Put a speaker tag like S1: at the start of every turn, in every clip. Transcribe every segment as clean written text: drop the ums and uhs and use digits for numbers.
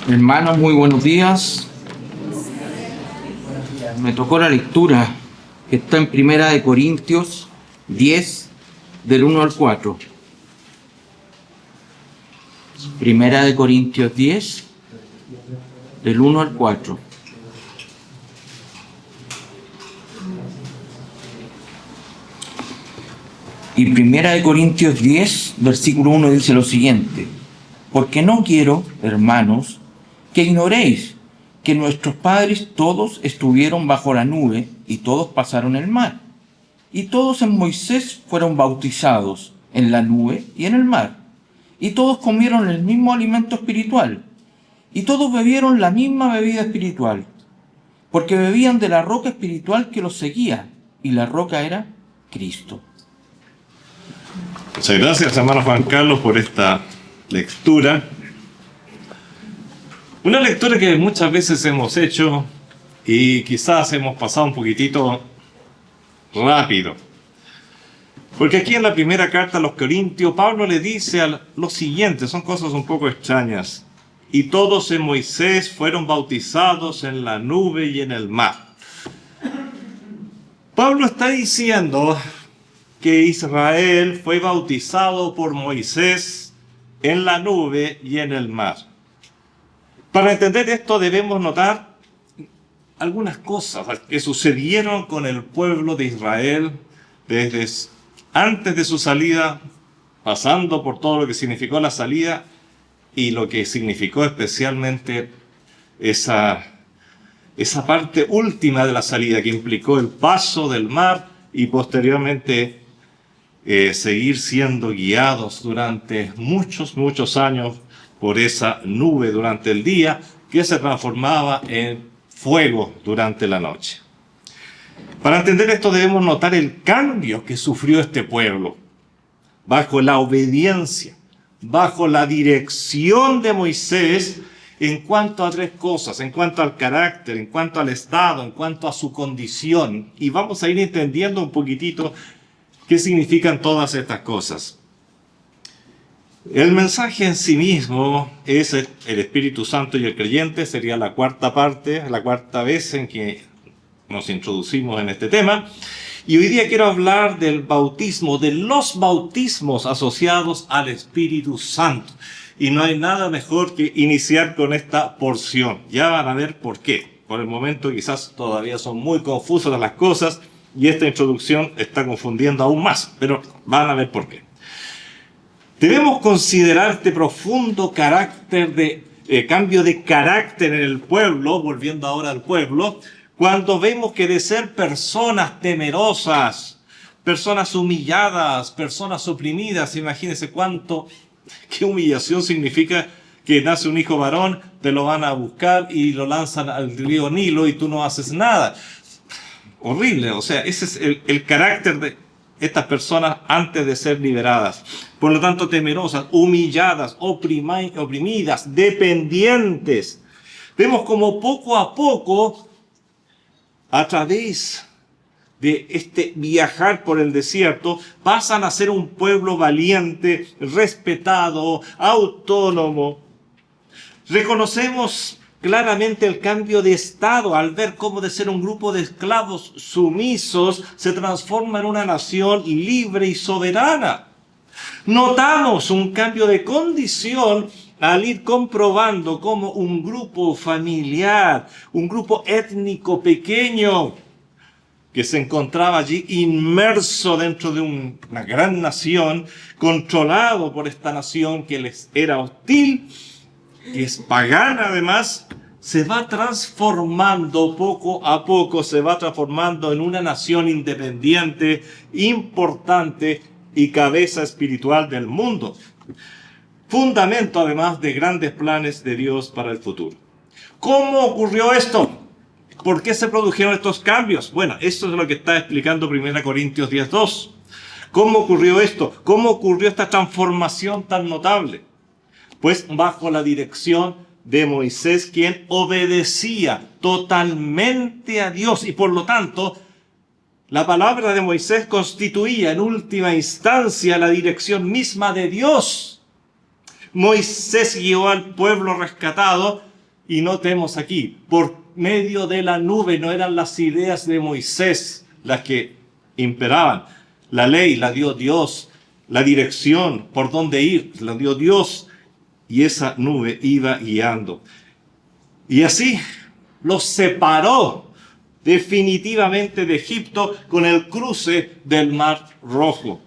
S1: Hermanos, muy buenos días. Me tocó la lectura que está en 1 Corintios 10, del 1 al 4. 1 Corintios 10, del 1 al 4. Y 1 Corintios 10, versículo 1 dice lo siguiente: porque no quiero, hermanos, que ignoréis que nuestros padres todos estuvieron bajo la nube y todos pasaron el mar. Y todos en Moisés fueron bautizados en la nube y en el mar. Y todos comieron el mismo alimento espiritual. Y todos bebieron la misma bebida espiritual, porque bebían de la roca espiritual que los seguía, y la roca era Cristo.
S2: Muchas gracias, hermano Juan Carlos, por esta lectura. Una lectura que muchas veces hemos hecho y quizás hemos pasado un poquitito rápido. Porque aquí en la primera carta a los Corintios, Pablo le dice lo siguiente, son cosas un poco extrañas. Y todos en Moisés fueron bautizados en la nube y en el mar. Pablo está diciendo que Israel fue bautizado por Moisés en la nube y en el mar. Para entender esto debemos notar algunas cosas que sucedieron con el pueblo de Israel desde antes de su salida, pasando por todo lo que significó la salida y lo que significó especialmente esa parte última de la salida que implicó el paso del mar y posteriormente seguir siendo guiados durante muchos años por esa nube durante el día que se transformaba en fuego durante la noche. Para entender esto debemos notar el cambio que sufrió este pueblo bajo la obediencia, bajo la dirección de Moisés en cuanto a tres cosas: en cuanto al carácter, en cuanto al estado, en cuanto a su condición. Y vamos a ir entendiendo un poquitito qué significan todas estas cosas. El mensaje en sí mismo es el Espíritu Santo y el creyente. Sería la cuarta parte, la cuarta vez en que nos introducimos en este tema. Y hoy día quiero hablar del bautismo, de los bautismos asociados al Espíritu Santo. Y no hay nada mejor que iniciar con esta porción. Ya van a ver por qué. Por el momento quizás todavía son muy confusas las cosas y esta introducción está confundiendo aún más, pero van a ver por qué. Debemos considerar este profundo carácter cambio de carácter en el pueblo, volviendo ahora al pueblo, cuando vemos que de ser personas temerosas, personas humilladas, personas oprimidas, imagínense qué humillación significa que nace un hijo varón, te lo van a buscar y lo lanzan al río Nilo y tú no haces nada. Horrible, o sea, ese es el carácter de estas personas antes de ser liberadas. Por lo tanto, temerosas, humilladas, oprimidas, dependientes. Vemos como poco a poco, a través de este viajar por el desierto, pasan a ser un pueblo valiente, respetado, autónomo. Reconocemos claramente el cambio de estado al ver cómo de ser un grupo de esclavos sumisos se transforma en una nación libre y soberana. Notamos un cambio de condición al ir comprobando cómo un grupo familiar, un grupo étnico pequeño que se encontraba allí inmerso dentro de una gran nación, controlado por esta nación que les era hostil, que es pagana además, se va transformando poco a poco, se va transformando en una nación independiente, importante y cabeza espiritual del mundo. Fundamento además de grandes planes de Dios para el futuro. ¿Cómo ocurrió esto? ¿Por qué se produjeron estos cambios? Bueno, esto es lo que está explicando 1 Corintios 10:2. ¿Cómo ocurrió esto? ¿Cómo ocurrió esta transformación tan notable? Pues bajo la dirección de Moisés, quien obedecía totalmente a Dios y por lo tanto La palabra de Moisés constituía en última instancia la dirección misma de Dios. Moisés guió al pueblo rescatado, y notemos aquí, por medio de la nube. No eran las ideas de Moisés las que imperaban. La ley la dio Dios, la dirección por dónde ir la dio Dios, y esa nube iba guiando. Y así los separó definitivamente de Egipto con el cruce del Mar Rojo.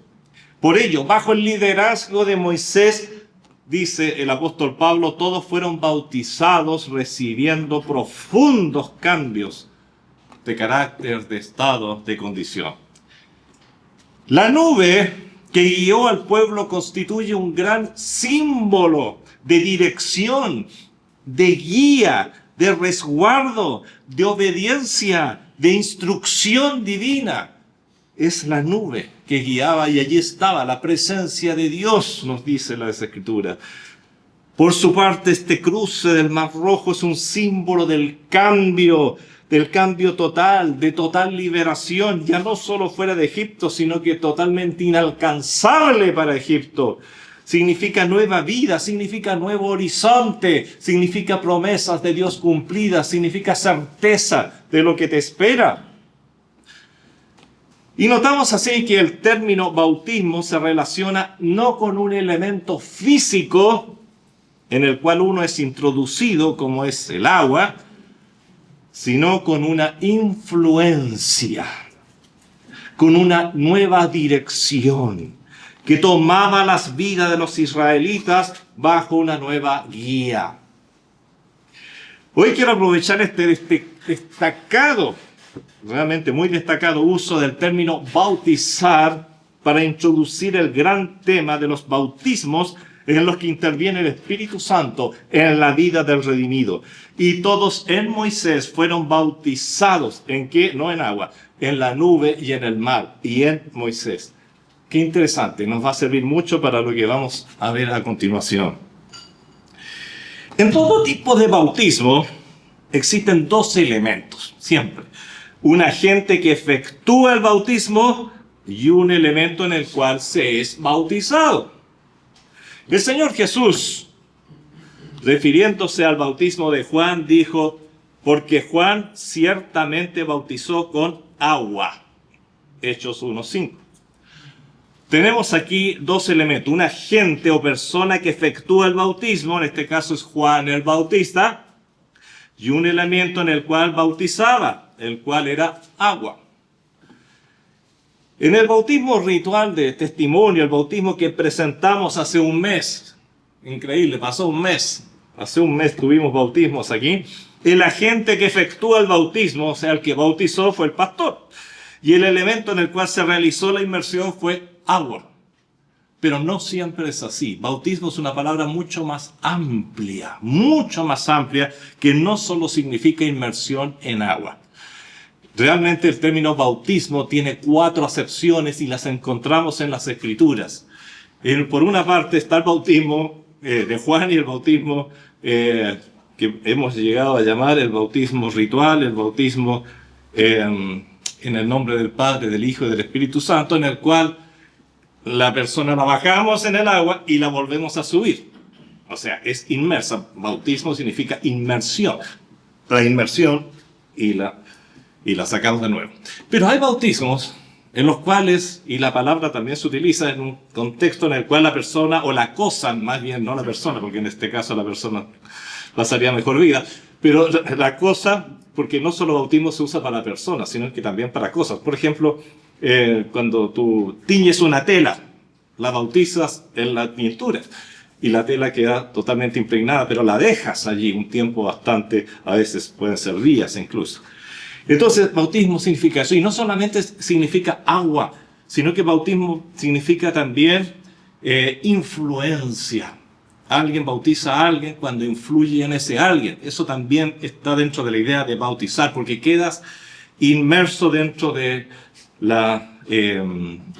S2: Por ello, bajo el liderazgo de Moisés, dice el apóstol Pablo, todos fueron bautizados recibiendo profundos cambios de carácter, de estado, de condición. La nube que guió al pueblo constituye un gran símbolo de dirección, de guía, de resguardo, de obediencia, de instrucción divina. Es la nube que guiaba, y allí estaba la presencia de Dios, nos dice la Escritura. Por su parte, este cruce del Mar Rojo es un símbolo del cambio total, de total liberación, ya no solo fuera de Egipto, sino que totalmente inalcanzable para Egipto. Significa nueva vida, significa nuevo horizonte, significa promesas de Dios cumplidas, significa certeza de lo que te espera. Y notamos así que el término bautismo se relaciona no con un elemento físico en el cual uno es introducido, como es el agua, sino con una influencia, con una nueva dirección que tomaba las vidas de los israelitas bajo una nueva guía. Hoy quiero aprovechar este destacado, realmente muy destacado uso del término bautizar para introducir el gran tema de los bautismos en los que interviene el Espíritu Santo en la vida del redimido. Y todos en Moisés fueron bautizados. ¿En qué? No en agua, en la nube y en el mar, y en Moisés. Qué interesante, nos va a servir mucho para lo que vamos a ver a continuación. En todo tipo de bautismo existen dos elementos, siempre. Un agente que efectúa el bautismo y un elemento en el cual se es bautizado. El Señor Jesús, refiriéndose al bautismo de Juan, dijo, porque Juan ciertamente bautizó con agua. Hechos 1:5. Tenemos aquí dos elementos, un agente o persona que efectúa el bautismo, en este caso es Juan el Bautista, y un elemento en el cual bautizaba, el cual era agua. En el bautismo ritual de testimonio, el bautismo que presentamos hace un mes, increíble, pasó un mes, hace un mes tuvimos bautismos aquí, el agente que efectúa el bautismo, o sea, el que bautizó fue el pastor, y el elemento en el cual se realizó la inmersión fue agua. Pero no siempre es así. Bautismo es una palabra mucho más amplia, que no solo significa inmersión en agua. Realmente el término bautismo tiene 4 acepciones y las encontramos en las Escrituras. Por una parte está el bautismo de Juan y el bautismo que hemos llegado a llamar el bautismo ritual, el bautismo en el nombre del Padre, del Hijo y del Espíritu Santo, en el cual la persona la bajamos en el agua y la volvemos a subir. O sea, es inmersa. Bautismo significa inmersión. La inmersión y la sacamos de nuevo. Pero hay bautismos en los cuales, y la palabra también se utiliza en un contexto en el cual la persona, o la cosa, más bien no la persona, porque en este caso la persona pasaría mejor vida, pero la cosa, porque no solo bautismo se usa para personas, sino que también para cosas. Por ejemplo, cuando tú tiñes una tela, la bautizas en la pintura y la tela queda totalmente impregnada, pero la dejas allí un tiempo bastante, a veces pueden ser días incluso. Entonces, bautismo significa eso, y no solamente significa agua, sino que bautismo significa también influencia. Alguien bautiza a alguien cuando influye en ese alguien. Eso también está dentro de la idea de bautizar, porque quedas inmerso dentro de la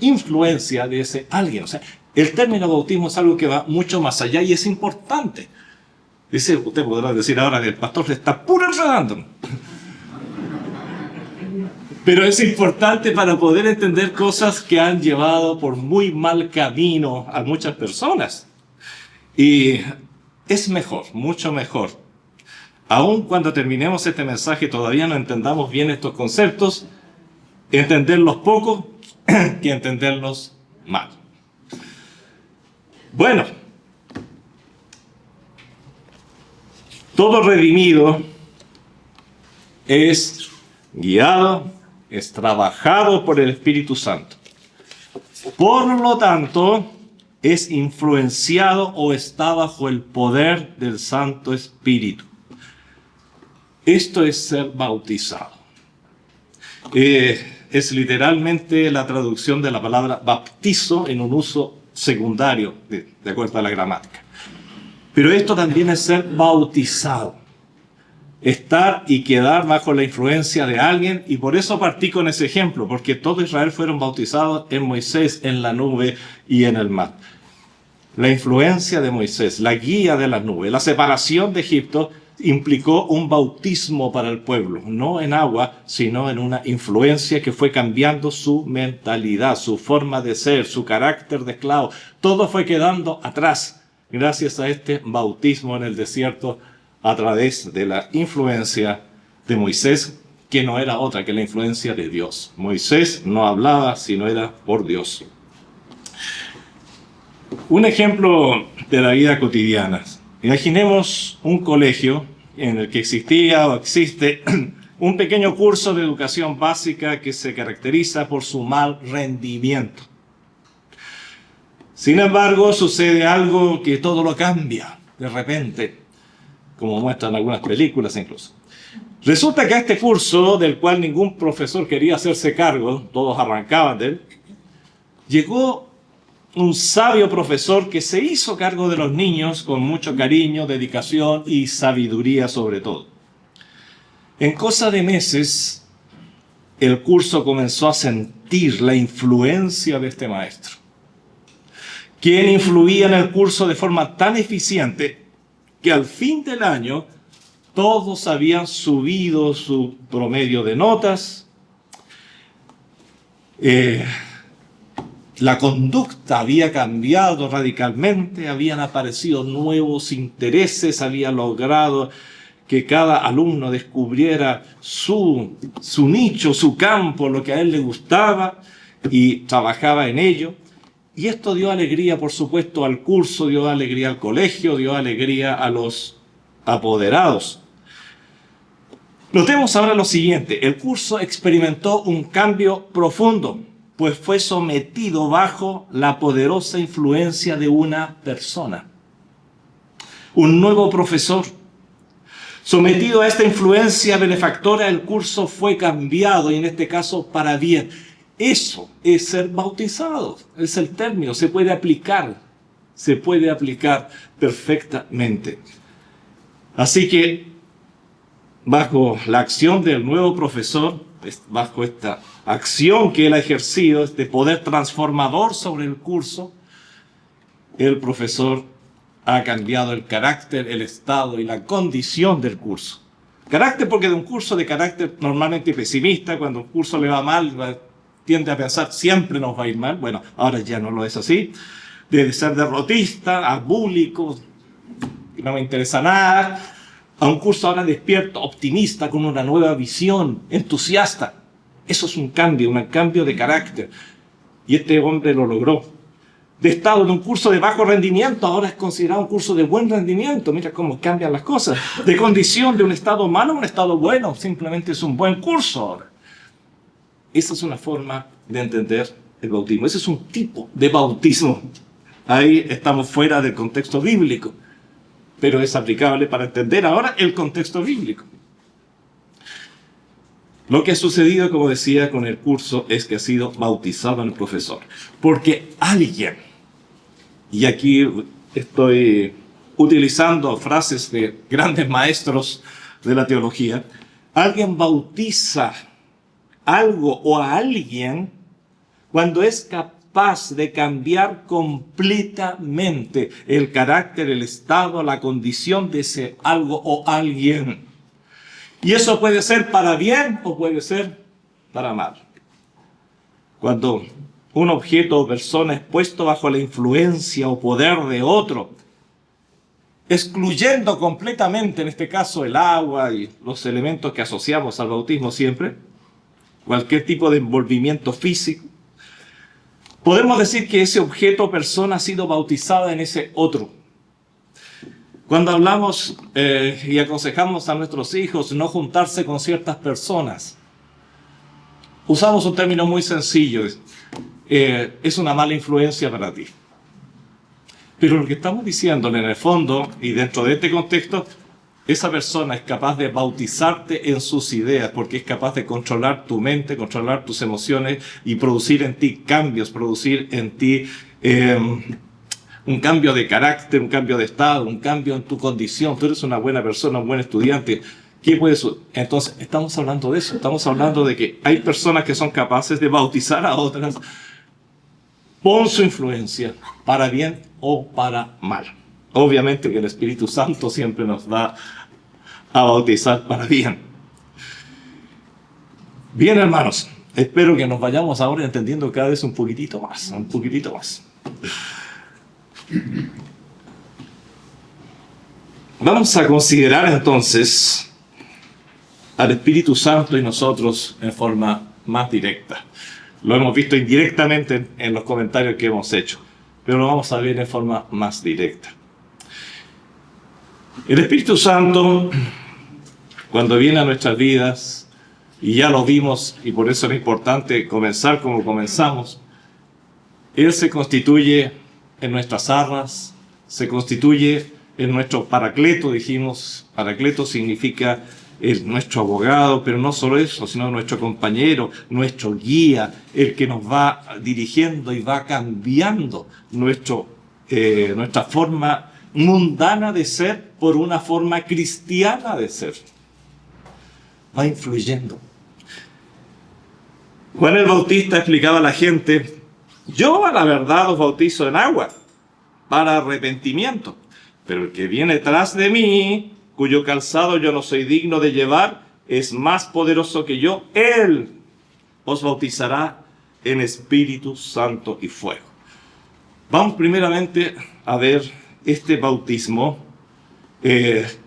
S2: influencia de ese alguien. O sea, el término bautismo es algo que va mucho más allá y es importante. Dice, usted podrá decir ahora que el pastor se está puro enredando. Pero es importante para poder entender cosas que han llevado por muy mal camino a muchas personas. Y es mejor, mucho mejor. Aun cuando terminemos este mensaje todavía no entendamos bien estos conceptos, entenderlos poco que entenderlos mal. Bueno, todo redimido es guiado, es trabajado por el Espíritu Santo. Por lo tanto, es influenciado o está bajo el poder del Santo Espíritu. Esto es ser bautizado. Es literalmente la traducción de la palabra baptizo en un uso secundario, de acuerdo a la gramática. Pero esto también es ser bautizado. Estar y quedar bajo la influencia de alguien, y por eso partí con ese ejemplo, porque todo Israel fueron bautizados en Moisés, en la nube y en el mar. La influencia de Moisés, la guía de la nube, la separación de Egipto implicó un bautismo para el pueblo, no en agua, sino en una influencia que fue cambiando su mentalidad, su forma de ser, su carácter de esclavo. Todo fue quedando atrás gracias a este bautismo en el desierto a través de la influencia de Moisés, que no era otra que la influencia de Dios. Moisés no hablaba, sino era por Dios. Un ejemplo de la vida cotidiana. Imaginemos un colegio en el que existía o existe un pequeño curso de educación básica que se caracteriza por su mal rendimiento. Sin embargo, sucede algo que todo lo cambia de repente, como muestran algunas películas incluso. Resulta que a este curso, del cual ningún profesor quería hacerse cargo, todos arrancaban de él, llegó un sabio profesor que se hizo cargo de los niños con mucho cariño, dedicación y sabiduría sobre todo. En cosa de meses, el curso comenzó a sentir la influencia de este maestro, quien influía en el curso de forma tan eficiente que al fin del año todos habían subido su promedio de notas, la conducta había cambiado radicalmente, habían aparecido nuevos intereses, había logrado que cada alumno descubriera su nicho, su campo, lo que a él le gustaba y trabajaba en ello. Y esto dio alegría, por supuesto, al curso, dio alegría al colegio, dio alegría a los apoderados. Notemos ahora lo siguiente: el curso experimentó un cambio profundo, pues fue sometido bajo la poderosa influencia de una persona, un nuevo profesor. Sometido a esta influencia benefactora, el curso fue cambiado, y en este caso para bien. Eso es ser bautizado, es el término, se puede aplicar perfectamente. Así que, bajo la acción del nuevo profesor, bajo esta acción que él ha ejercido, este poder transformador sobre el curso, el profesor ha cambiado el carácter, el estado y la condición del curso. Carácter porque de un curso de carácter normalmente pesimista, cuando un curso le va mal, tiende a pensar siempre nos va a ir mal. Bueno, ahora ya no lo es así. De ser derrotista, abúlico, no me interesa nada, a un curso ahora despierto, optimista, con una nueva visión, entusiasta. Eso es un cambio de carácter. Y este hombre lo logró. De estado de un curso de bajo rendimiento, ahora es considerado un curso de buen rendimiento. Mira cómo cambian las cosas. De condición de un estado malo a un estado bueno, simplemente es un buen curso ahora. Esa es una forma de entender el bautismo. Ese es un tipo de bautismo. Ahí estamos fuera del contexto bíblico, pero es aplicable para entender ahora el contexto bíblico. Lo que ha sucedido, como decía, con el curso es que ha sido bautizado el profesor. Porque alguien, y aquí estoy utilizando frases de grandes maestros de la teología, alguien bautiza algo o a alguien cuando es capaz de cambiar completamente el carácter, el estado, la condición de ese algo o alguien. Y eso puede ser para bien o puede ser para mal. Cuando un objeto o persona es puesto bajo la influencia o poder de otro, excluyendo completamente, en este caso, el agua y los elementos que asociamos al bautismo siempre, cualquier tipo de envolvimiento físico, podemos decir que ese objeto o persona ha sido bautizada en ese otro. Cuando hablamos y aconsejamos a nuestros hijos no juntarse con ciertas personas, usamos un término muy sencillo, es una mala influencia para ti. Pero lo que estamos diciéndole en el fondo, y dentro de este contexto, esa persona es capaz de bautizarte en sus ideas, porque es capaz de controlar tu mente, controlar tus emociones y producir en ti cambios, producir en ti un cambio de carácter, un cambio de estado, un cambio en tu condición. Tú eres una buena persona, un buen estudiante. ¿Qué puede ser? Entonces, estamos hablando de eso. Estamos hablando de que hay personas que son capaces de bautizar a otras por su influencia, para bien o para mal. Obviamente que el Espíritu Santo siempre nos va a bautizar para bien. Bien, hermanos, espero que nos vayamos ahora entendiendo cada vez un poquitito más, un poquitito más. Vamos a considerar entonces al Espíritu Santo y nosotros en forma más directa. Lo hemos visto indirectamente en los comentarios que hemos hecho, pero lo vamos a ver en forma más directa. El Espíritu Santo, cuando viene a nuestras vidas, y ya lo vimos, y por eso es importante comenzar como comenzamos, Él se constituye en nuestras arras, se constituye en nuestro paracleto, dijimos. Paracleto significa nuestro abogado, pero no solo eso, sino nuestro compañero, nuestro guía, el que nos va dirigiendo y va cambiando nuestra forma mundana de ser por una forma cristiana de ser. Va influyendo. Juan el Bautista explicaba a la gente: yo a la verdad os bautizo en agua para arrepentimiento, pero el que viene tras de mí, cuyo calzado yo no soy digno de llevar, es más poderoso que yo. Él os bautizará en Espíritu Santo y fuego. Vamos primeramente a ver este bautismo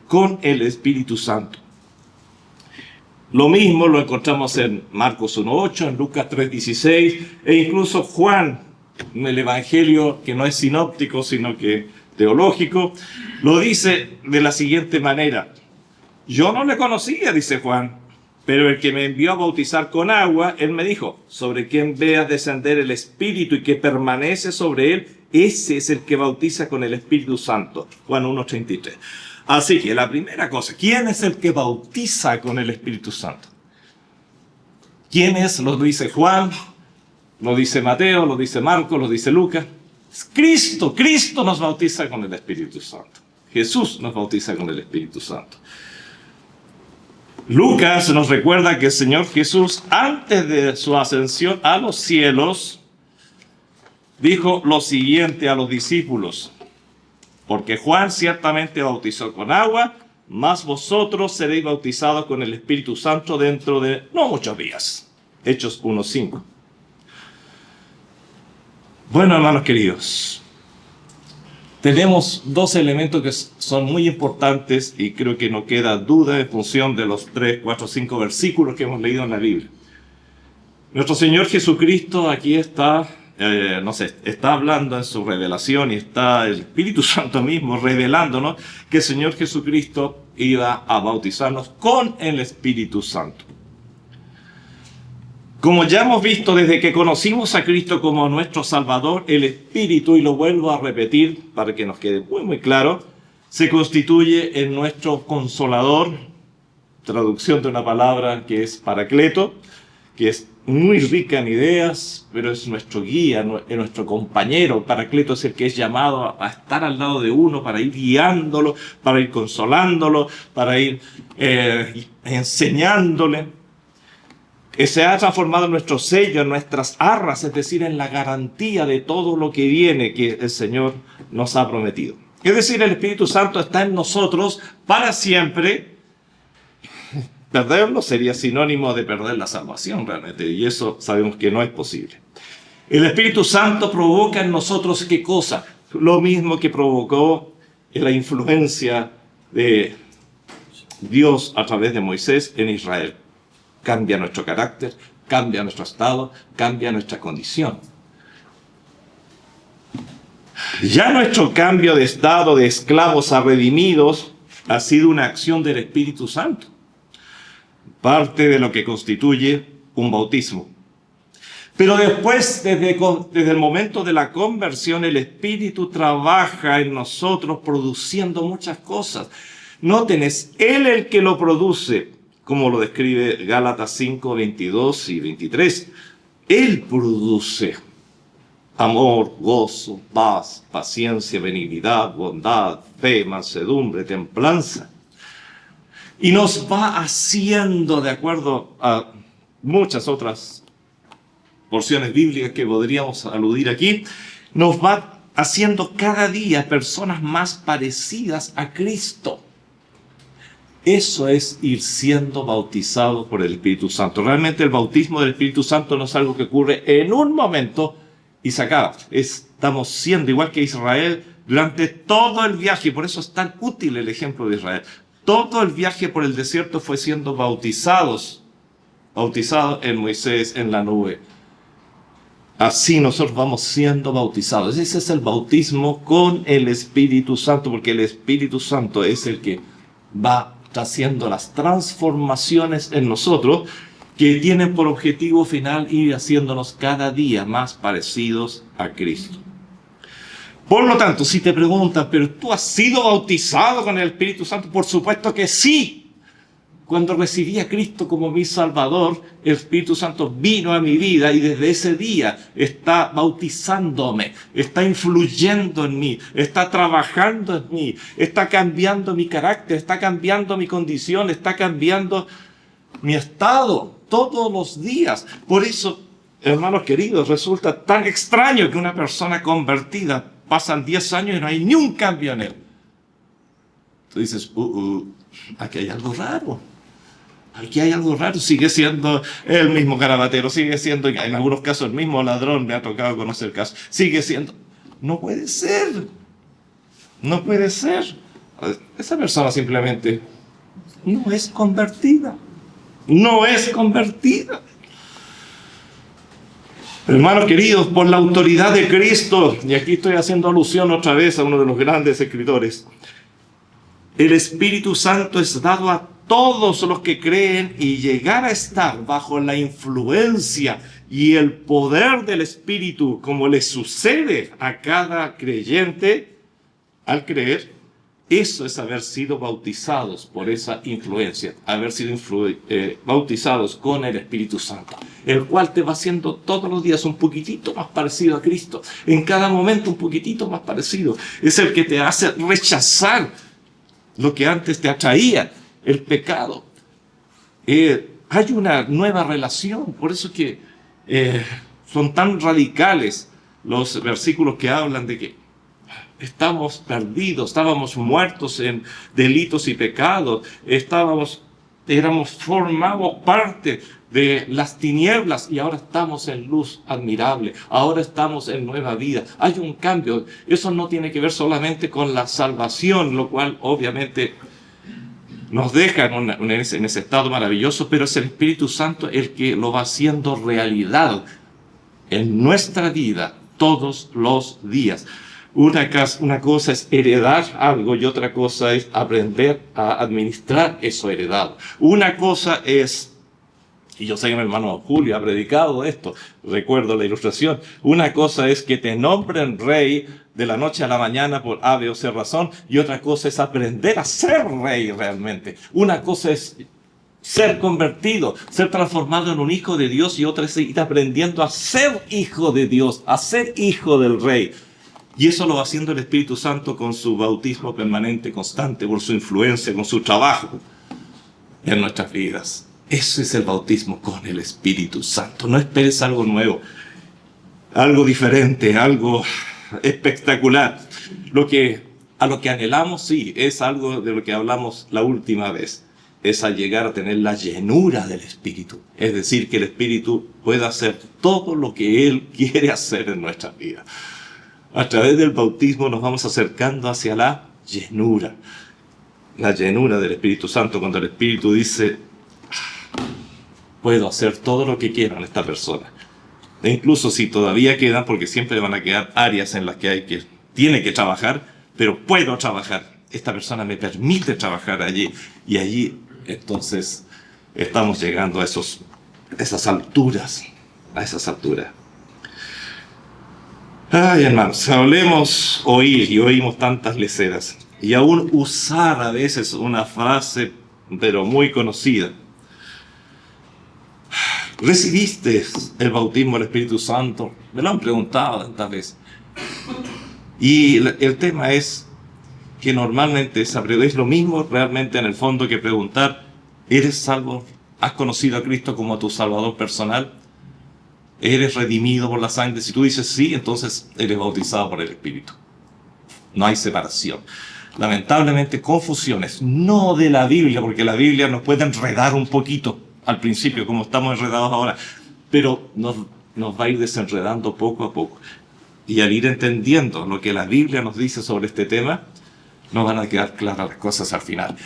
S2: con el Espíritu Santo. Lo mismo lo encontramos en Marcos 1.8, en Lucas 3.16, e incluso Juan, en el Evangelio que no es sinóptico, sino que teológico, lo dice de la siguiente manera: yo no le conocía, dice Juan, pero el que me envió a bautizar con agua, él me dijo: sobre quien veas descender el Espíritu y que permanece sobre él, ese es el que bautiza con el Espíritu Santo. Juan 1.33. Así que la primera cosa, ¿quién es el que bautiza con el Espíritu Santo? ¿Quién es? Lo dice Juan, lo dice Mateo, lo dice Marcos, lo dice Lucas. Es Cristo. Cristo nos bautiza con el Espíritu Santo. Jesús nos bautiza con el Espíritu Santo. Lucas nos recuerda que el Señor Jesús, antes de su ascensión a los cielos, dijo lo siguiente a los discípulos: porque Juan ciertamente bautizó con agua, mas vosotros seréis bautizados con el Espíritu Santo dentro de no muchos días. Hechos 1.5. Bueno, hermanos queridos, tenemos dos elementos que son muy importantes y creo que no queda duda en función de los 3, 4, 5 versículos que hemos leído en la Biblia. Nuestro Señor Jesucristo aquí está hablando en su revelación, y está el Espíritu Santo mismo revelándonos que el Señor Jesucristo iba a bautizarnos con el Espíritu Santo. Como ya hemos visto desde que conocimos a Cristo como nuestro Salvador, el Espíritu, y lo vuelvo a repetir para que nos quede muy muy claro, se constituye en nuestro Consolador, traducción de una palabra que es Paracleto, que es muy rica en ideas, pero es nuestro guía, es nuestro compañero. Paracleto es el que es llamado a estar al lado de uno para ir guiándolo, para ir consolándolo, para ir enseñándole. Se ha transformado en nuestro sello, en nuestras arras, es decir, en la garantía de todo lo que viene que el Señor nos ha prometido. Es decir, el Espíritu Santo está en nosotros para siempre, perderlo sería sinónimo de perder la salvación realmente, y eso sabemos que no es posible. El Espíritu Santo provoca en nosotros ¿qué cosa? Lo mismo que provocó la influencia de Dios a través de Moisés en Israel. Cambia nuestro carácter, cambia nuestro estado, cambia nuestra condición. Ya nuestro cambio de estado de esclavos a redimidos ha sido una acción del Espíritu Santo, parte de lo que constituye un bautismo. Pero después, desde el momento de la conversión, el Espíritu trabaja en nosotros produciendo muchas cosas. Noten, es Él el que lo produce, como lo describe Gálatas 5, 22 y 23. Él produce amor, gozo, paz, paciencia, benignidad, bondad, fe, mansedumbre, templanza. Y nos va haciendo, de acuerdo a muchas otras porciones bíblicas que podríamos aludir aquí, nos va haciendo cada día personas más parecidas a Cristo. Eso es ir siendo bautizado por el Espíritu Santo. Realmente el bautismo del Espíritu Santo no es algo que ocurre en un momento y se acaba. Estamos siendo igual que Israel durante todo el viaje, y por eso es tan útil el ejemplo de Israel. Todo el viaje por el desierto fue siendo bautizados en Moisés, en la nube. Así nosotros vamos siendo bautizados. Ese es el bautismo con el Espíritu Santo, porque el Espíritu Santo es el que va haciendo las transformaciones en nosotros que tienen por objetivo final ir haciéndonos cada día más parecidos a Cristo. Por lo tanto, si te preguntan, ¿pero tú has sido bautizado con el Espíritu Santo? Por supuesto que sí. Cuando recibí a Cristo como mi Salvador, el Espíritu Santo vino a mi vida y desde ese día está bautizándome, está influyendo en mí, está trabajando en mí, está cambiando mi carácter, está cambiando mi condición, está cambiando mi estado todos los días. Por eso, hermanos queridos, resulta tan extraño que una persona convertida pasan 10 años y no hay ni un cambio en él. Tú dices, aquí hay algo raro. Aquí hay algo raro, sigue siendo el mismo garabatero, sigue siendo, en algunos casos, el mismo ladrón, me ha tocado conocer casos, sigue siendo. No puede ser. No puede ser. Esa persona simplemente no es convertida. No es convertida. Hermanos queridos, por la autoridad de Cristo, y aquí estoy haciendo alusión otra vez a uno de los grandes escritores, el Espíritu Santo es dado a todos los que creen, y llegar a estar bajo la influencia y el poder del Espíritu, como le sucede a cada creyente al creer, eso es haber sido bautizados por esa influencia, haber sido bautizados con el Espíritu Santo, el cual te va haciendo todos los días un poquitito más parecido a Cristo, en cada momento un poquitito más parecido. Es el que te hace rechazar lo que antes te atraía, el pecado. Hay una nueva relación, por eso que son tan radicales los versículos que hablan de que estamos perdidos, estábamos muertos en delitos y pecados, formamos parte de las tinieblas y ahora estamos en luz admirable, ahora estamos en nueva vida. Hay un cambio. Eso no tiene que ver solamente con la salvación, lo cual obviamente nos deja en ese estado maravilloso, pero es el Espíritu Santo el que lo va haciendo realidad en nuestra vida todos los días. Una cosa es heredar algo y otra cosa es aprender a administrar eso heredado. Una cosa es, y yo sé que mi hermano Julio ha predicado esto, recuerdo la ilustración, una cosa es que te nombren rey de la noche a la mañana por A, B o C razón, y otra cosa es aprender a ser rey realmente. Una cosa es ser convertido, ser transformado en un hijo de Dios, y otra es ir aprendiendo a ser hijo de Dios, a ser hijo del rey. Y eso lo va haciendo el Espíritu Santo con su bautismo permanente, constante, por su influencia, con su trabajo en nuestras vidas. Eso es el bautismo con el Espíritu Santo. No esperes algo nuevo, algo diferente, algo espectacular. A lo que anhelamos, sí, es algo de lo que hablamos la última vez. es a llegar a tener la llenura del Espíritu. Es decir, que el Espíritu pueda hacer todo lo que Él quiere hacer en nuestras vidas. A través del bautismo nos vamos acercando hacia la llenura del Espíritu Santo, cuando el Espíritu dice, puedo hacer todo lo que quiera en esta persona. E incluso si todavía quedan, porque siempre van a quedar áreas en las que tiene que trabajar, pero puedo trabajar. Esta persona me permite trabajar allí. Y allí, entonces, estamos llegando a esas alturas. Ay, hermanos, solemos oír y oímos tantas leceras. Y aún usar a veces una frase, pero muy conocida. ¿Recibiste el bautismo del Espíritu Santo? Me lo han preguntado tantas veces. Y el tema es que normalmente es lo mismo realmente en el fondo que preguntar, ¿eres salvo? ¿Has conocido a Cristo como tu Salvador personal? ¿Eres redimido por la sangre? Si tú dices sí, entonces eres bautizado por el Espíritu. No hay separación. Lamentablemente, confusiones, no de la Biblia, porque la Biblia nos puede enredar un poquito al principio, como estamos enredados ahora, pero nos va a ir desenredando poco a poco. Y al ir entendiendo lo que la Biblia nos dice sobre este tema, nos van a quedar claras las cosas al final.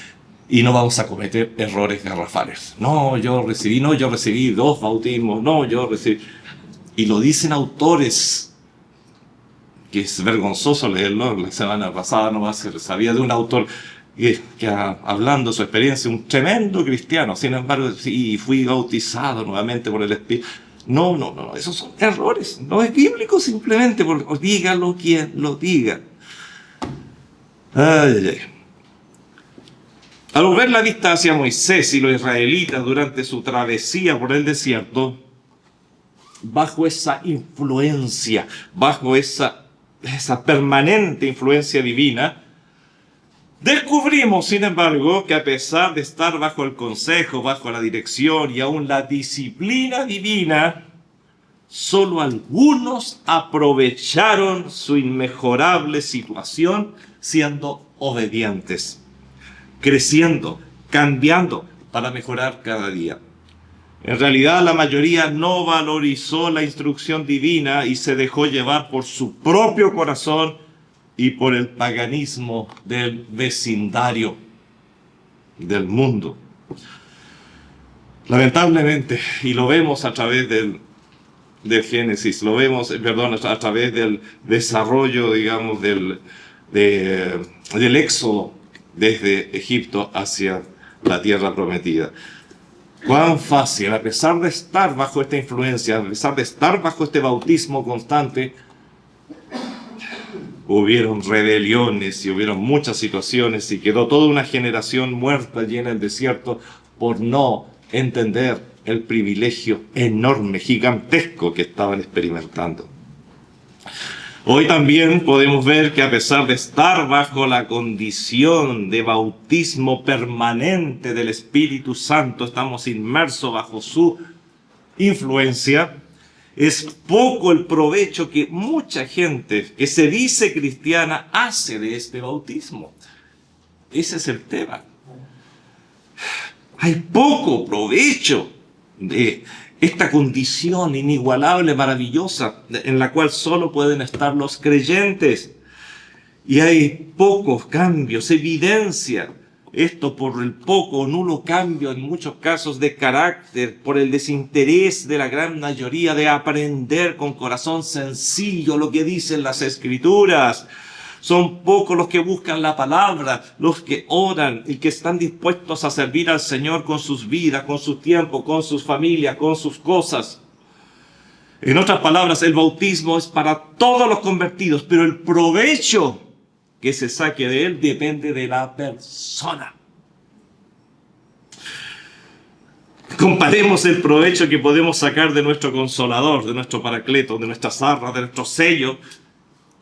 S2: Y no vamos a cometer errores garrafales. No, yo recibí 2 bautismos, yo recibí... Y lo dicen autores, que es vergonzoso leerlo. La semana pasada sabía de un autor que hablando de su experiencia, un tremendo cristiano, sin embargo, sí, fui bautizado nuevamente por el Espíritu. No, esos son errores. No es bíblico simplemente, porque dígalo quien lo diga. Ay. Al volver la vista hacia Moisés y los israelitas durante su travesía por el desierto, bajo esa influencia, bajo esa permanente influencia divina, descubrimos, sin embargo, que a pesar de estar bajo el consejo, bajo la dirección y aún la disciplina divina, solo algunos aprovecharon su inmejorable situación siendo obedientes, creciendo, cambiando para mejorar cada día. En realidad, la mayoría no valorizó la instrucción divina y se dejó llevar por su propio corazón y por el paganismo del vecindario, del mundo. Lamentablemente, y lo vemos a través del Génesis, lo vemos, a través del desarrollo, digamos, del éxodo desde Egipto hacia la tierra prometida. Cuán fácil, a pesar de estar bajo esta influencia, a pesar de estar bajo este bautismo constante, hubieron rebeliones y hubieron muchas situaciones y quedó toda una generación muerta allí en el desierto por no entender el privilegio enorme, gigantesco que estaban experimentando. Hoy también podemos ver que a pesar de estar bajo la condición de bautismo permanente del Espíritu Santo, estamos inmersos bajo su influencia, es poco el provecho que mucha gente que se dice cristiana hace de este bautismo. Ese es el tema. Hay poco provecho de esta condición inigualable, maravillosa, en la cual solo pueden estar los creyentes. Y hay pocos cambios, evidencia esto por el poco o nulo cambio en muchos casos de carácter, por el desinterés de la gran mayoría de aprender con corazón sencillo lo que dicen las Escrituras. Son pocos los que buscan la palabra, los que oran y que están dispuestos a servir al Señor con sus vidas, con su tiempo, con sus familias, con sus cosas. En otras palabras, el bautismo es para todos los convertidos, pero el provecho que se saque de él depende de la persona. Comparemos el provecho que podemos sacar de nuestro Consolador, de nuestro Paracleto, de nuestra zarra, de nuestro sello.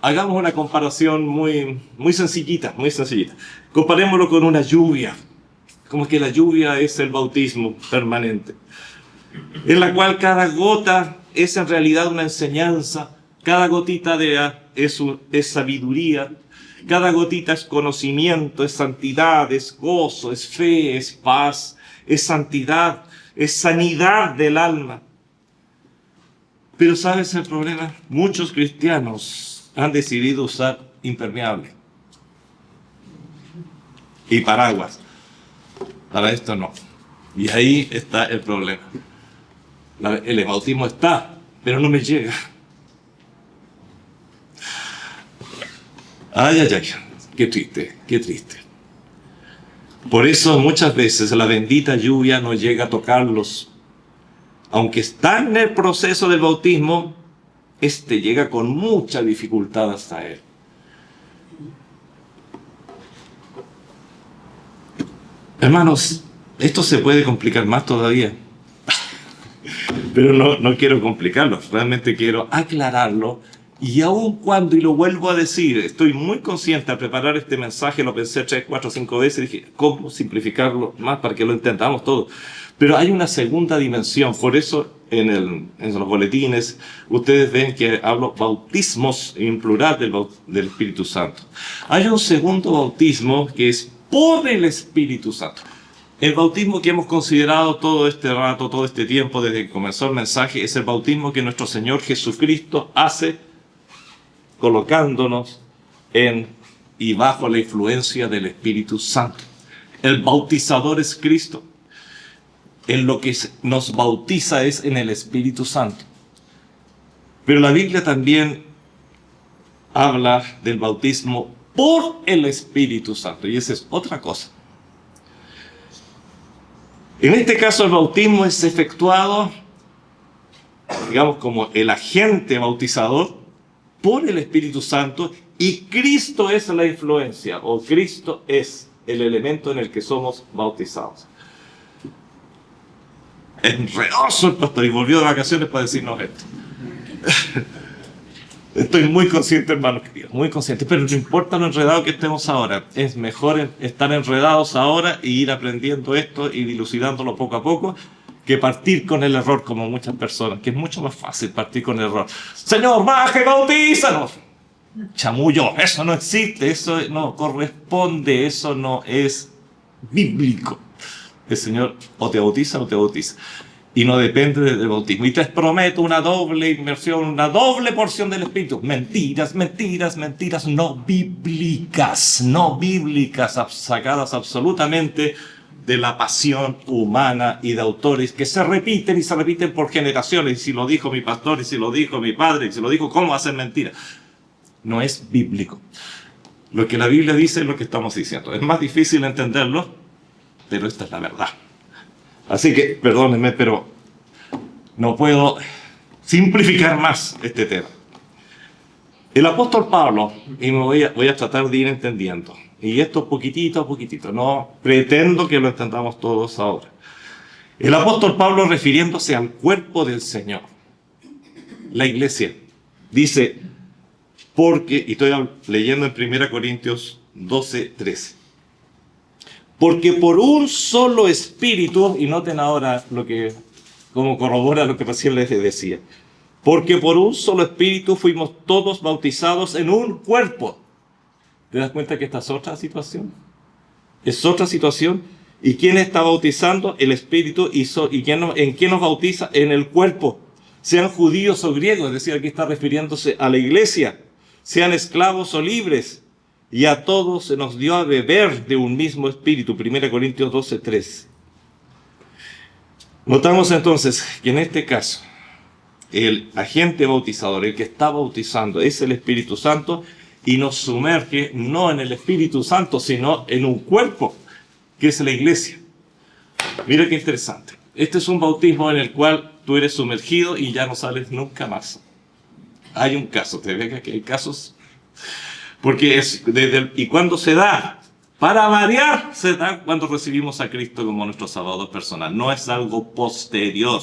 S2: Hagamos una comparación muy sencillita, muy sencillita. Comparémoslo con una lluvia. Como que la lluvia es el bautismo permanente, en la cual cada gota es en realidad una enseñanza, Cada gotita es sabiduría, cada gotita es conocimiento, es santidad, es gozo, es fe, es paz, es santidad, es sanidad del alma. Pero ¿sabes el problema? Muchos cristianos han decidido usar impermeable y paraguas. Para esto no. Y ahí está el problema. El bautismo está, pero no me llega. Ay, ay, ay, qué triste, qué triste. Por eso muchas veces la bendita lluvia no llega a tocarlos. Aunque están en el proceso del bautismo, llega con mucha dificultad hasta él. Hermanos, esto se puede complicar más todavía. Pero no quiero complicarlo, realmente quiero aclararlo. Y aun cuando, y lo vuelvo a decir, estoy muy consciente al preparar este mensaje, lo pensé 3, 4, 5 veces, dije, ¿cómo simplificarlo más para que lo entendamos todo? Pero hay una segunda dimensión, por eso en los boletines ustedes ven que hablo bautismos en plural del Espíritu Santo. Hay un segundo bautismo que es por el Espíritu Santo. El bautismo que hemos considerado todo este rato, todo este tiempo, desde que comenzó el mensaje, es el bautismo que nuestro Señor Jesucristo hace colocándonos en y bajo la influencia del Espíritu Santo. El bautizador es Cristo. En lo que nos bautiza es en el Espíritu Santo. Pero la Biblia también habla del bautismo por el Espíritu Santo, y esa es otra cosa. En este caso el bautismo es efectuado, digamos, como el agente bautizador por el Espíritu Santo, y Cristo es la influencia, o Cristo es el elemento en el que somos bautizados. Enredoso el pastor, y volvió de vacaciones para decirnos esto. Estoy muy consciente, hermanos queridos, muy consciente, pero no importa lo enredado que estemos ahora, es mejor estar enredados ahora y ir aprendiendo esto y dilucidándolo poco a poco, que partir con el error como muchas personas, que es mucho más fácil partir con el error. Señor, baje, bautízanos. Chamullo, eso no existe, eso no corresponde, eso no es bíblico. El Señor o te bautiza o te bautiza. Y no depende del bautismo. Y te prometo una doble inmersión, una doble porción del Espíritu. Mentiras, mentiras, mentiras no bíblicas, sacadas absolutamente de la pasión humana y de autores que se repiten y se repiten por generaciones. Y si lo dijo mi pastor, y si lo dijo mi padre, y si lo dijo, ¿cómo hacen mentira? No es bíblico. Lo que la Biblia dice es lo que estamos diciendo. Es más difícil entenderlo, pero esta es la verdad. Así que, perdónenme, pero no puedo simplificar más este tema. El apóstol Pablo, y me voy a tratar de ir entendiendo, y esto poquitito a poquitito, no pretendo que lo entendamos todos ahora. El apóstol Pablo, refiriéndose al cuerpo del Señor, la iglesia, dice, porque, y estoy leyendo en 1 Corintios 12, 13, porque por un solo espíritu, y noten ahora como corrobora lo que recién les decía, porque por un solo espíritu fuimos todos bautizados en un cuerpo. ¿Te das cuenta que esta es otra situación? Es otra situación. ¿Y quién está bautizando? El espíritu. ¿En quién nos bautiza? En el cuerpo. Sean judíos o griegos, es decir, aquí está refiriéndose a la iglesia. Sean esclavos o libres. Y a todos se nos dio a beber de un mismo espíritu. 1 Corintios 12, 13. Notamos entonces que en este caso, el agente bautizador, el que está bautizando, es el Espíritu Santo, y nos sumerge no en el Espíritu Santo, sino en un cuerpo, que es la iglesia. Mira qué interesante. Este es un bautismo en el cual tú eres sumergido y ya no sales nunca más. Hay un caso, te ves que hay casos. Porque ¿y cuándo se da? Para variar, se da cuando recibimos a Cristo como nuestro Salvador personal. No es algo posterior.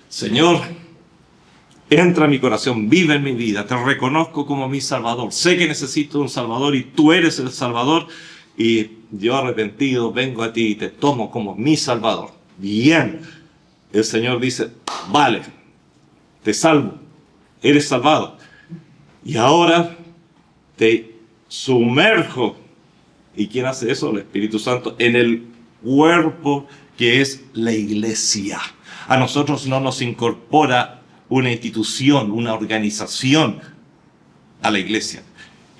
S2: Señor, entra en mi corazón, vive en mi vida, te reconozco como mi Salvador. Sé que necesito un Salvador y tú eres el Salvador. Y yo arrepentido vengo a ti y te tomo como mi Salvador. Bien. El Señor dice, vale, te salvo. eres salvado. Y ahora te sumerjo. ¿Y quién hace eso? El Espíritu Santo en el cuerpo que es la iglesia. A nosotros no nos incorpora una institución, una organización a la iglesia.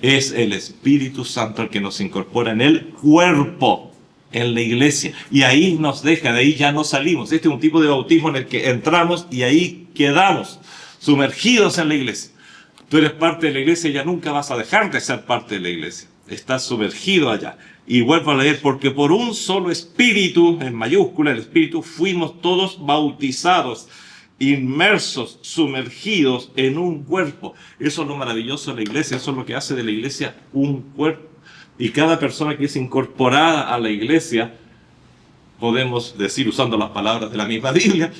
S2: Es el Espíritu Santo el que nos incorpora en el cuerpo, en la iglesia. Y ahí nos deja, de ahí ya no salimos. Este es un tipo de bautismo en el que entramos y ahí quedamos, sumergidos en la iglesia. Tú eres parte de la iglesia y ya nunca vas a dejar de ser parte de la iglesia. Estás sumergido allá. Y vuelvo a leer, porque por un solo espíritu, en mayúscula el espíritu, fuimos todos bautizados, inmersos, sumergidos en un cuerpo. Eso es lo maravilloso de la iglesia, eso es lo que hace de la iglesia un cuerpo. Y cada persona que es incorporada a la iglesia, podemos decir, usando las palabras de la misma Biblia,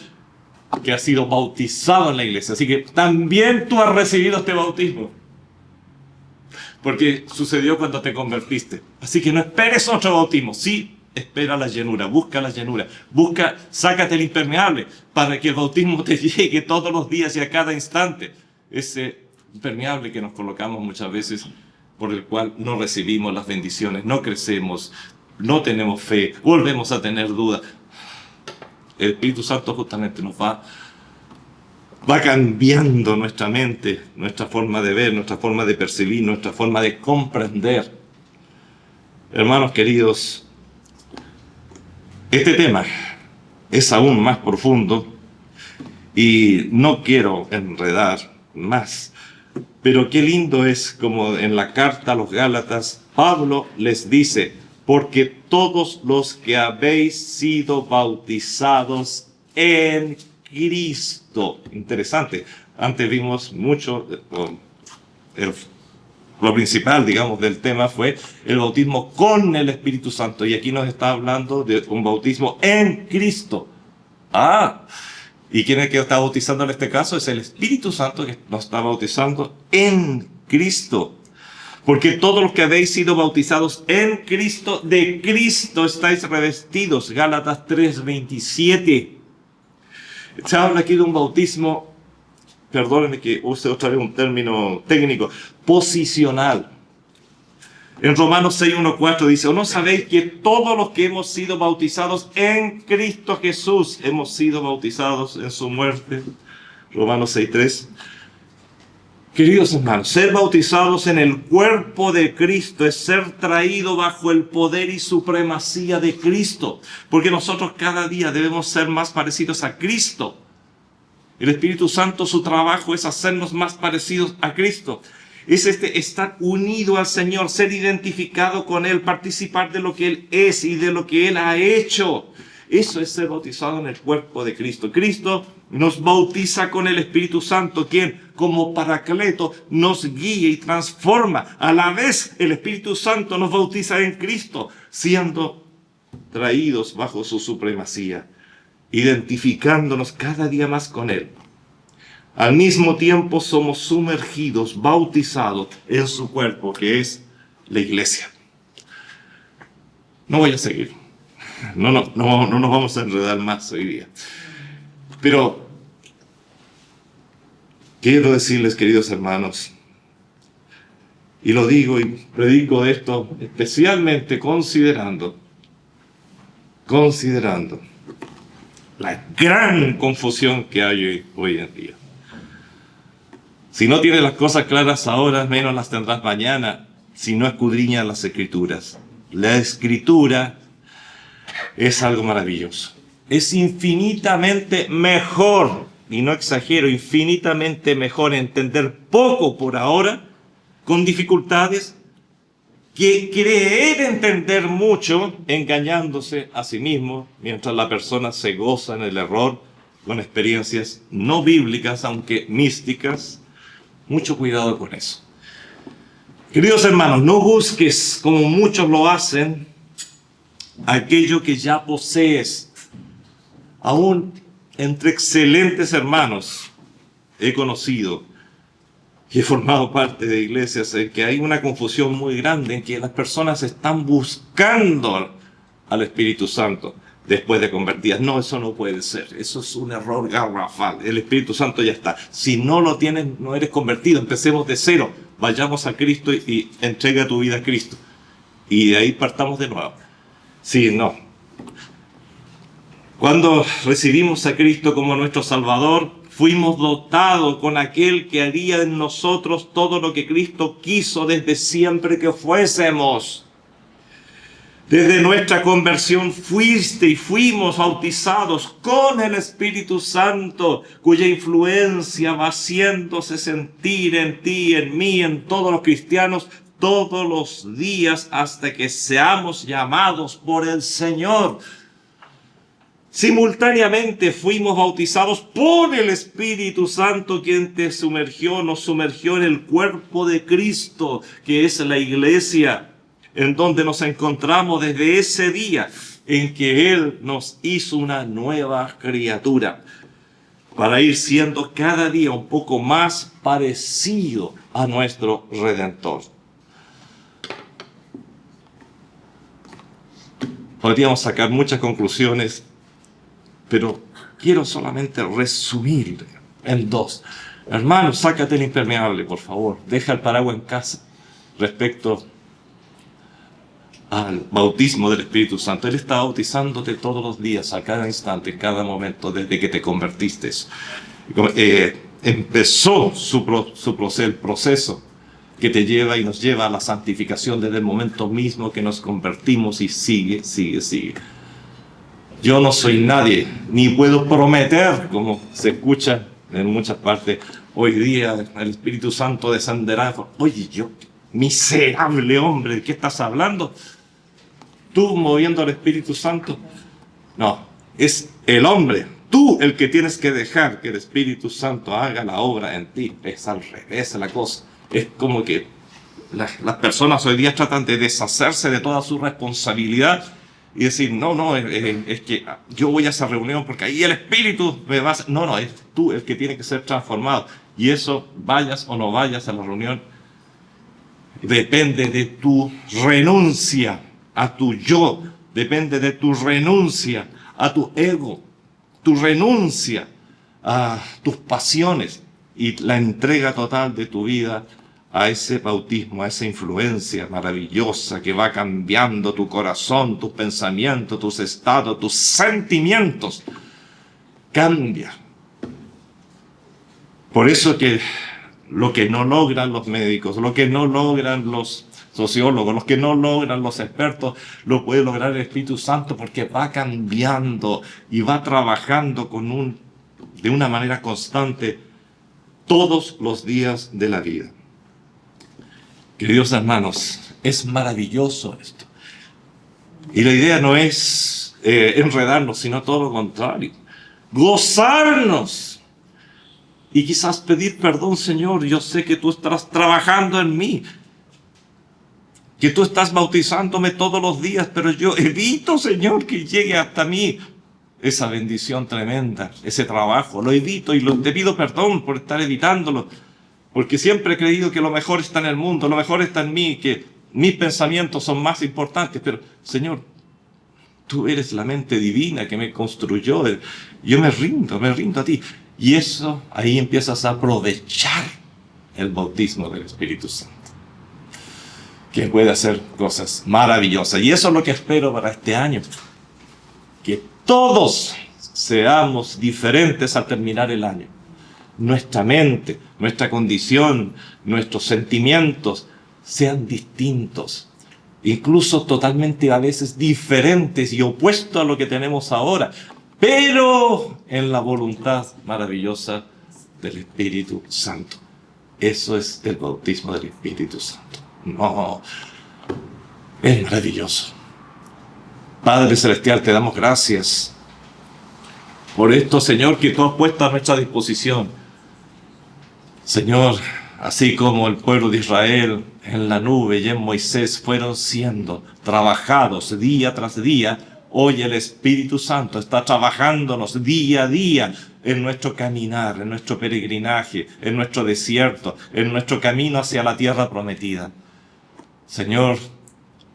S2: que ha sido bautizado en la iglesia. Así que también tú has recibido este bautismo, porque sucedió cuando te convertiste. Así que no esperes otro bautismo. Sí, espera la llenura, busca la llenura, sácate el impermeable para que el bautismo te llegue todos los días y a cada instante. Ese impermeable que nos colocamos muchas veces, por el cual no recibimos las bendiciones, no crecemos, no tenemos fe, volvemos a tener dudas. El Espíritu Santo justamente nos va cambiando nuestra mente, nuestra forma de ver, nuestra forma de percibir, nuestra forma de comprender. Hermanos queridos, este tema es aún más profundo y no quiero enredar más, pero qué lindo es como en la carta a los Gálatas, Pablo les dice: porque todos los que habéis sido bautizados en Cristo. Interesante. Antes vimos mucho, lo principal, digamos, del tema fue el bautismo con el Espíritu Santo. Y aquí nos está hablando de un bautismo en Cristo. ¿Y quién es el que está bautizando en este caso? Es el Espíritu Santo que nos está bautizando en Cristo. Porque todos los que habéis sido bautizados en Cristo, de Cristo estáis revestidos. Gálatas 3:27. Se habla aquí de un bautismo, perdónenme que use otra vez un término técnico, posicional. En Romanos 6:1-4 dice: ¿o no sabéis que todos los que hemos sido bautizados en Cristo Jesús hemos sido bautizados en su muerte? Romanos 6:3. Queridos hermanos, ser bautizados en el cuerpo de Cristo es ser traído bajo el poder y supremacía de Cristo, porque nosotros cada día debemos ser más parecidos a Cristo. El Espíritu Santo, su trabajo es hacernos más parecidos a Cristo. Es estar unido al Señor, ser identificado con Él, participar de lo que Él es y de lo que Él ha hecho. Eso es ser bautizado en el cuerpo de Cristo. Cristo nos bautiza con el Espíritu Santo, quien como Paracleto nos guía y transforma. A la vez, el Espíritu Santo nos bautiza en Cristo, siendo traídos bajo su supremacía, identificándonos cada día más con Él. Al mismo tiempo somos sumergidos, bautizados en su cuerpo, que es la iglesia. No voy a seguir. No nos vamos a enredar más hoy día. Pero quiero decirles, queridos hermanos, y lo digo y predico de esto especialmente considerando la gran confusión que hay hoy en día. Si no tienes las cosas claras ahora, menos las tendrás mañana, si no escudriñas las Escrituras. La Escritura es algo maravilloso. Es infinitamente mejor, y no exagero, infinitamente mejor entender poco por ahora, con dificultades, que creer entender mucho, engañándose a sí mismo, mientras la persona se goza en el error, con experiencias no bíblicas, aunque místicas. Mucho cuidado con eso. Queridos hermanos, no busques, como muchos lo hacen, aquello que ya posees. Aún entre excelentes hermanos he conocido y he formado parte de iglesias en que hay una confusión muy grande, en que las personas están buscando al Espíritu Santo, después de convertidas. No, eso no puede ser. Eso es un error garrafal. El Espíritu Santo ya está. Si no lo tienes, no eres convertido. Empecemos de cero. Vayamos a Cristo y entrega tu vida a Cristo. Y de ahí partamos de nuevo. Sí, no. Cuando recibimos a Cristo como nuestro Salvador, fuimos dotados con aquel que haría en nosotros todo lo que Cristo quiso desde siempre que fuésemos. Desde nuestra conversión fuiste y fuimos bautizados con el Espíritu Santo, cuya influencia va haciéndose sentir en ti, en mí, en todos los cristianos, todos los días hasta que seamos llamados por el Señor. Simultáneamente fuimos bautizados por el Espíritu Santo, quien nos sumergió en el cuerpo de Cristo, que es la iglesia, en donde nos encontramos desde ese día en que Él nos hizo una nueva criatura, para ir siendo cada día un poco más parecido a nuestro Redentor. Podríamos sacar muchas conclusiones, pero quiero solamente resumir en dos. Hermano, sácate el impermeable, por favor. Deja el paraguas en casa respecto al bautismo del Espíritu Santo. Él está bautizándote todos los días, a cada instante, en cada momento, desde que te convertiste. Empezó el proceso que te lleva y nos lleva a la santificación desde el momento mismo que nos convertimos, y sigue. Yo no soy nadie, ni puedo prometer, como se escucha en muchas partes, hoy día el Espíritu Santo descenderá. Oye, yo, miserable hombre, ¿de qué estás hablando? ¿Tú moviendo al Espíritu Santo? No, es el hombre, tú el que tienes que dejar que el Espíritu Santo haga la obra en ti. Es al revés la cosa. Es como que las personas hoy día tratan de deshacerse de toda su responsabilidad y decir, no, es que yo voy a esa reunión porque ahí el Espíritu me va a hacer. No, es tú el que tiene que ser transformado. Y eso, vayas o no vayas a la reunión, depende de tu renuncia a tu yo, depende de tu renuncia a tu ego, tu renuncia a tus pasiones y la entrega total de tu vida a ese bautismo, a esa influencia maravillosa que va cambiando tu corazón, tus pensamientos, tus estados, tus sentimientos. Cambia. Por eso que lo que no logran los médicos, lo que no logran los sociólogos, los que no logran los expertos, lo puede lograr el Espíritu Santo, porque va cambiando y va trabajando de una manera constante todos los días de la vida. Queridos hermanos, es maravilloso esto. Y la idea no es enredarnos, sino todo lo contrario. Gozarnos. Y quizás pedir perdón, Señor, yo sé que tú estás trabajando en mí, que tú estás bautizándome todos los días, pero yo evito, Señor, que llegue hasta mí esa bendición tremenda, ese trabajo. Lo evito y te pido perdón por estar evitándolo, porque siempre he creído que lo mejor está en el mundo, lo mejor está en mí, que mis pensamientos son más importantes. Pero, Señor, tú eres la mente divina que me construyó. Yo me rindo a ti. Y eso, ahí empiezas a aprovechar el bautismo del Espíritu Santo, que puede hacer cosas maravillosas. Y eso es lo que espero para este año. Que todos seamos diferentes al terminar el año. Nuestra mente, nuestra condición, nuestros sentimientos sean distintos, incluso totalmente a veces diferentes y opuestos a lo que tenemos ahora, pero en la voluntad maravillosa del Espíritu Santo. Eso es el bautismo del Espíritu Santo. No, es maravilloso. Padre Celestial, te damos gracias por esto, Señor, que tú has puesto a nuestra disposición. Señor, así como el pueblo de Israel en la nube y en Moisés fueron siendo trabajados día tras día, hoy el Espíritu Santo está trabajándonos día a día en nuestro caminar, en nuestro peregrinaje, en nuestro desierto, en nuestro camino hacia la tierra prometida. Señor,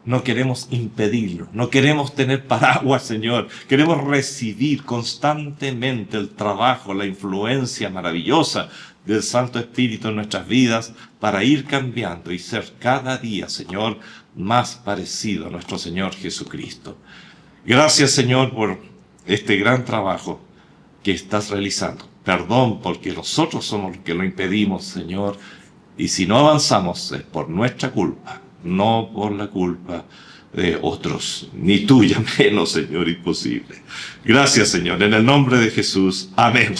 S2: no queremos impedirlo, no queremos tener paraguas, Señor. Queremos recibir constantemente el trabajo, la influencia maravillosa del Santo Espíritu en nuestras vidas para ir cambiando y ser cada día, Señor, más parecido a nuestro Señor Jesucristo. Gracias, Señor, por este gran trabajo que estás realizando. Perdón porque nosotros somos los que lo impedimos, Señor, y si no avanzamos es por nuestra culpa, no por la culpa de otros, ni tuya menos, Señor, imposible. Gracias, Señor, en el nombre de Jesús. Amén.